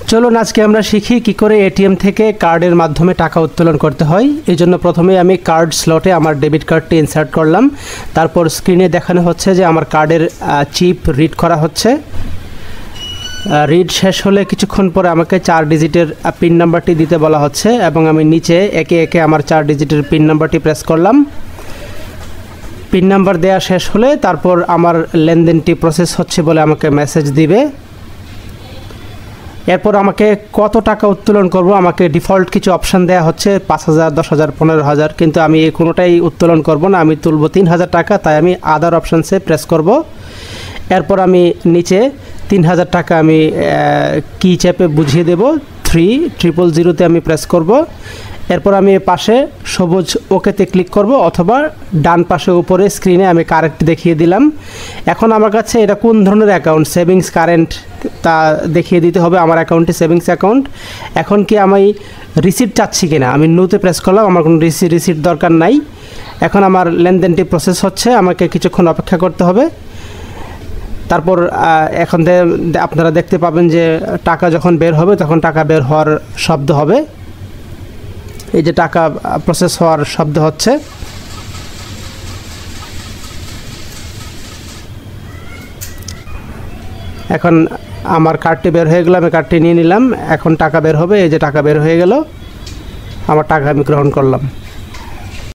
চলুন আজকে আমরা শিখি কি করে এটিএম থেকে কার্ডের মাধ্যমে টাকা উত্তোলন করতে হয়। এই জন্য প্রথমে আমি কার্ড স্লটে আমার ডেবিট কার্ডটি ইনসার্ট করলাম। তারপর স্ক্রিনে দেখানো হচ্ছে যে আমার কার্ডের চিপ রিড করা হচ্ছে। রিড শেষ হলে কিছুক্ষণ পরে আমাকে 4 ডিজিটের পিন নাম্বারটি দিতে বলা হচ্ছে এবং আমি নিচে একে একে আমার 4 ডিজিটের পিন নাম্বারটি প্রেস করলাম। পিন নাম্বার দেওয়া শেষ হলে তারপর আমার লেনদেনটি প্রসেস হচ্ছে বলে আমাকে মেসেজ দিবে। এরপর আমাকে কত টাকা উত্তোলন করব, আমাকে ডিফল্ট কিছু অপশান দেওয়া হচ্ছে 5,000, 10,000, 15,000, কিন্তু আমি এই কোনোটাই উত্তোলন করব না, আমি তুলব 3,000 টাকা। তাই আমি আদার অপশানসে প্রেস করব। এরপর আমি নিচে 3,000 টাকা আমি কি চেপে বুঝিয়ে দেব, 3,000 আমি প্রেস করব। এরপর আমি পাশে সবুজ ওকেতে ক্লিক করব অথবা ডান পাশে উপরে স্ক্রিনে আমি কারেন্ট দেখিয়ে দিলাম। এখন আমার কাছে এটা কোন ধরনের অ্যাকাউন্ট, সেভিংস, কারেন্ট, তা দেখিয়ে দিতে হবে। আমার অ্যাকাউন্টটি সেভিংস অ্যাকাউন্ট। এখন কি আমি রিসিট চাচ্ছি কিনা, আমি নোতে প্রেস করলাম, আমার কোনো রিসিট দরকার নাই। এখন আমার লেনদেনটি প্রসেস হচ্ছে, আমাকে কিছুক্ষণ অপেক্ষা করতে হবে। তারপর এখন আপনারা দেখতে পাবেন যে টাকা যখন বের হবে তখন টাকা বের হওয়ার শব্দ হবে। এই যে টাকা প্রসেস হওয়ার শব্দ হচ্ছে। এখন আমার কার্ডটি বের হয়ে গেল, আমি কার্ডটি নিয়ে নিলাম। এখন টাকা বের হবে, এই যে টাকা বের হয়ে গেল, আমার টাকা আমি গ্রহণ করলাম।